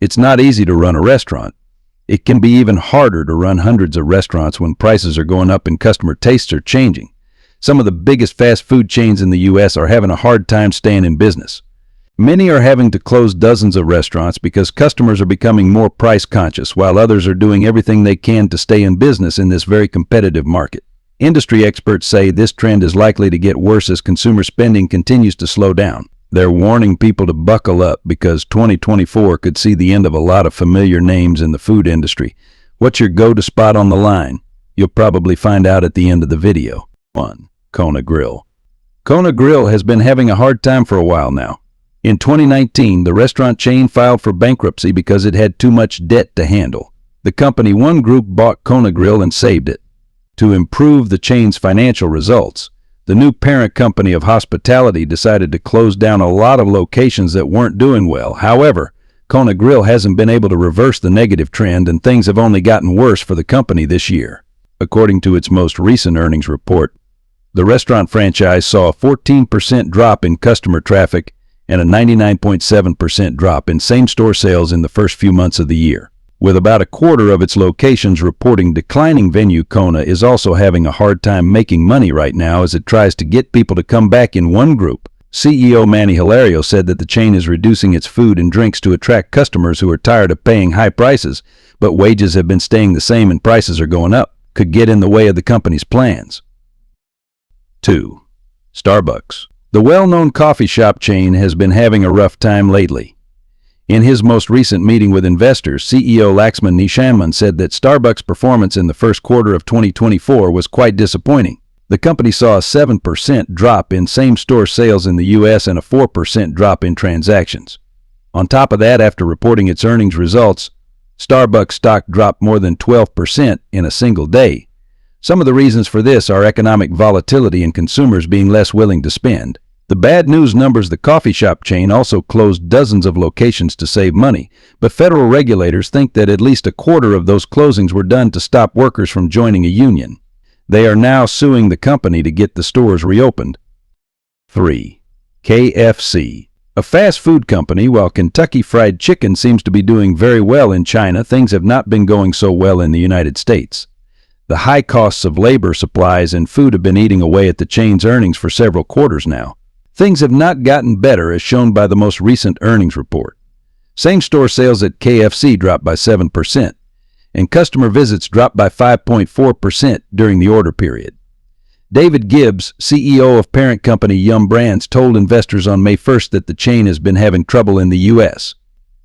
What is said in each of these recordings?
It's not easy to run a restaurant. It can be even harder to run hundreds of restaurants when prices are going up and customer tastes are changing. Some of the biggest fast food chains in the U.S. are having a hard time staying in business. Many are having to close dozens of restaurants because customers are becoming more price conscious, while others are doing everything they can to stay in business in this very competitive market. Industry experts say this trend is likely to get worse as consumer spending continues to slow down. They're warning people to buckle up because 2024 could see the end of a lot of familiar names in the food industry. What's your go-to spot on the line? You'll probably find out at the end of the video. 1. Kona Grill. Kona Grill has been having a hard time for a while now. In 2019, the restaurant chain filed for bankruptcy because it had too much debt to handle. The company One Group bought Kona Grill and saved it. To improve the chain's financial results, the new parent company of hospitality decided to close down a lot of locations that weren't doing well. However, Kona Grill hasn't been able to reverse the negative trend, and things have only gotten worse for the company this year. According to its most recent earnings report, the restaurant franchise saw a 14% drop in customer traffic and a 99.7% drop in same-store sales in the first few months of the year. With about a quarter of its locations reporting declining revenue, Kona is also having a hard time making money right now as it tries to get people to come back in One Group. CEO Manny Hilario said that the chain is reducing its food and drinks to attract customers who are tired of paying high prices, but wages have been staying the same and prices are going up, could get in the way of the company's plans. 2. Starbucks. The well-known coffee shop chain has been having a rough time lately. In his most recent meeting with investors, CEO Laxman Nishaman said that Starbucks' performance in the first quarter of 2024 was quite disappointing. The company saw a 7% drop in same-store sales in the U.S. and a 4% drop in transactions. On top of that, after reporting its earnings results, Starbucks stock dropped more than 12% in a single day. Some of the reasons for this are economic volatility and consumers being less willing to spend. The bad news numbers: the coffee shop chain also closed dozens of locations to save money, but federal regulators think that at least a quarter of those closings were done to stop workers from joining a union. They are now suing the company to get the stores reopened. 3. KFC. A fast food company. While Kentucky Fried Chicken seems to be doing very well in China, things have not been going so well in the United States. The high costs of labor, supplies, and food have been eating away at the chain's earnings for several quarters now. Things have not gotten better, as shown by the most recent earnings report. Same-store sales at KFC dropped by 7%, and customer visits dropped by 5.4% during the order period. David Gibbs, CEO of parent company Yum Brands, told investors on May 1st that the chain has been having trouble in the U.S.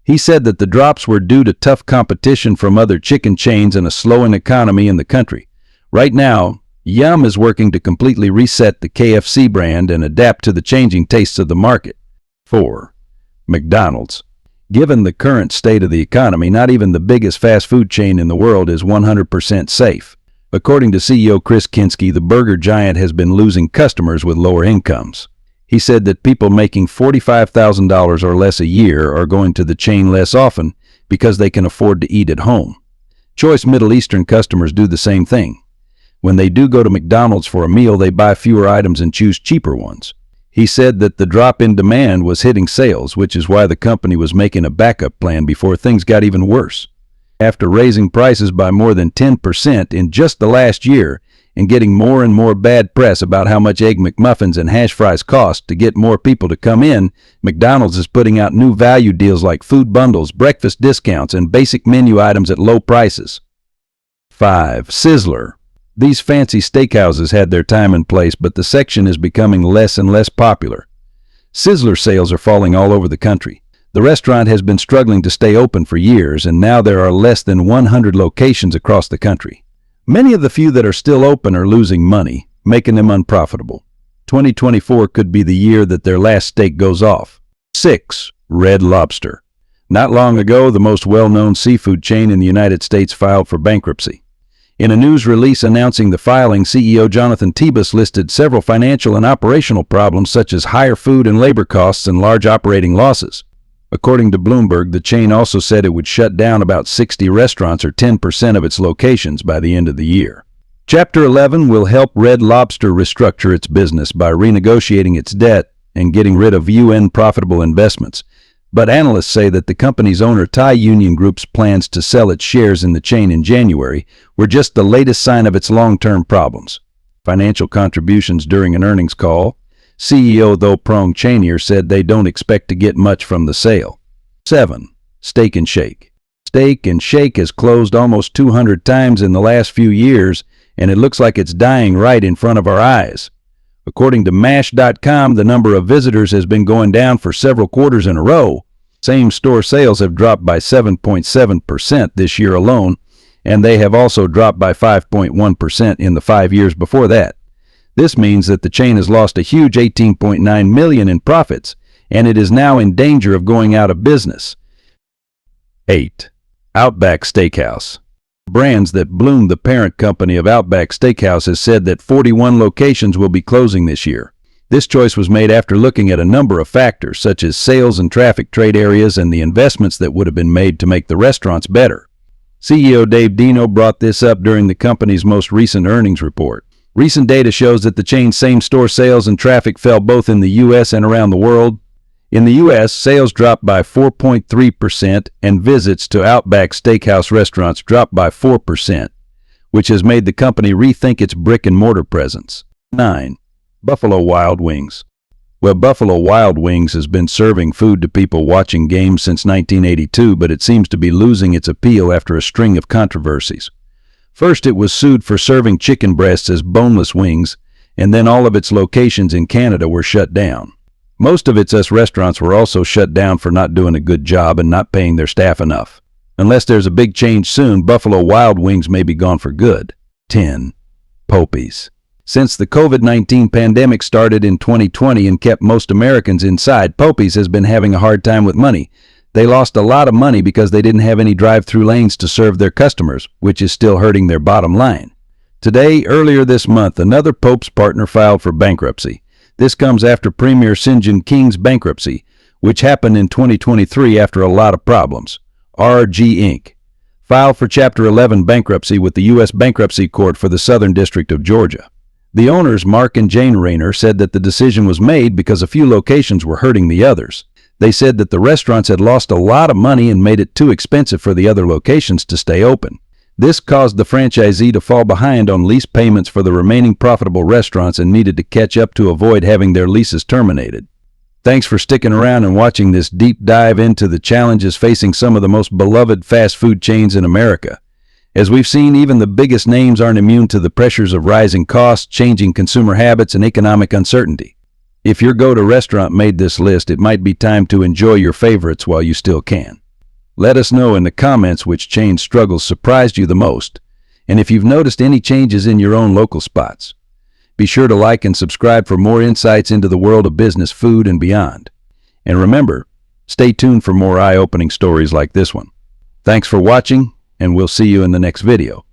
He said that the drops were due to tough competition from other chicken chains and a slowing economy in the country. Right now, Yum is working to completely reset the KFC brand and adapt to the changing tastes of the market. 4. McDonald's. Given the current state of the economy, not even the biggest fast food chain in the world is 100% safe. According to CEO Chris Kinski, the burger giant has been losing customers with lower incomes. He said that people making $45,000 or less a year are going to the chain less often because they can afford to eat at home. Choice Middle Eastern customers do the same thing. When they do go to McDonald's for a meal, they buy fewer items and choose cheaper ones. He said that the drop in demand was hitting sales, which is why the company was making a backup plan before things got even worse. After raising prices by more than 10% in just the last year and getting more and more bad press about how much Egg McMuffins and hash fries cost to get more people to come in, McDonald's is putting out new value deals like food bundles, breakfast discounts, and basic menu items at low prices. 5. Sizzler. These fancy steakhouses had their time and place, but the section is becoming less and less popular. Sizzler sales are falling all over the country. The restaurant has been struggling to stay open for years, and now there are less than 100 locations across the country. Many of the few that are still open are losing money, making them unprofitable. 2024 could be the year that their last steak goes off. 6. Red Lobster. Not long ago, the most well-known seafood chain in the United States filed for bankruptcy. In a news release announcing the filing, CEO Jonathan Tebus listed several financial and operational problems such as higher food and labor costs and large operating losses. According to Bloomberg, the chain also said it would shut down about 60 restaurants or 10% of its locations by the end of the year. Chapter 11 will help Red Lobster restructure its business by renegotiating its debt and getting rid of unprofitable investments. But analysts say that the company's owner Thai Union Group's plans to sell its shares in the chain in January were just the latest sign of its long-term problems. Financial contributions during an earnings call, CEO Tho Prong Chanier said they don't expect to get much from the sale. 7. Steak and Shake. Steak and Shake has closed almost 200 times in the last few years, and it looks like it's dying right in front of our eyes. According to MASH.com, the number of visitors has been going down for several quarters in a row. Same-store sales have dropped by 7.7% this year alone, and they have also dropped by 5.1% in the 5 years before that. This means that the chain has lost a huge $18.9 million in profits, and it is now in danger of going out of business. 8. Outback Steakhouse. Brands that Bloom, the parent company of Outback Steakhouse, has said that 41 locations will be closing this year. This choice was made after looking at a number of factors, such as sales and traffic trade areas and the investments that would have been made to make the restaurants better. CEO Dave Dino brought this up during the company's most recent earnings report. Recent data shows that the chain's same-store sales and traffic fell both in the U.S. and around the world. In the U.S., sales dropped by 4.3% and visits to Outback Steakhouse restaurants dropped by 4%, which has made the company rethink its brick-and-mortar presence. 9. Buffalo Wild Wings. Well, Buffalo Wild Wings has been serving food to people watching games since 1982, but it seems to be losing its appeal after a string of controversies. First, it was sued for serving chicken breasts as boneless wings, and then all of its locations in Canada were shut down. Most of its US restaurants were also shut down for not doing a good job and not paying their staff enough. Unless there's a big change soon, Buffalo Wild Wings may be gone for good. 10. Popeyes. Since the COVID-19 pandemic started in 2020 and kept most Americans inside, Popeyes has been having a hard time with money. They lost a lot of money because they didn't have any drive-through lanes to serve their customers, which is still hurting their bottom line. Earlier this month, another Pope's partner filed for bankruptcy. This comes after Premier Sinjin King's bankruptcy, which happened in 2023 after a lot of problems. RG Inc. filed for Chapter 11 bankruptcy with the U.S. Bankruptcy Court for the Southern District of Georgia. The owners, Mark and Jane Rayner, said that the decision was made because a few locations were hurting the others. They said that the restaurants had lost a lot of money and made it too expensive for the other locations to stay open. This caused the franchisee to fall behind on lease payments for the remaining profitable restaurants and needed to catch up to avoid having their leases terminated. Thanks for sticking around and watching this deep dive into the challenges facing some of the most beloved fast food chains in America. As we've seen, even the biggest names aren't immune to the pressures of rising costs, changing consumer habits, and economic uncertainty. If your go-to restaurant made this list, it might be time to enjoy your favorites while you still can. Let us know in the comments which chain struggles surprised you the most, and if you've noticed any changes in your own local spots. Be sure to like and subscribe for more insights into the world of business, food, and beyond. And remember, stay tuned for more eye-opening stories like this one. Thanks for watching, and we'll see you in the next video.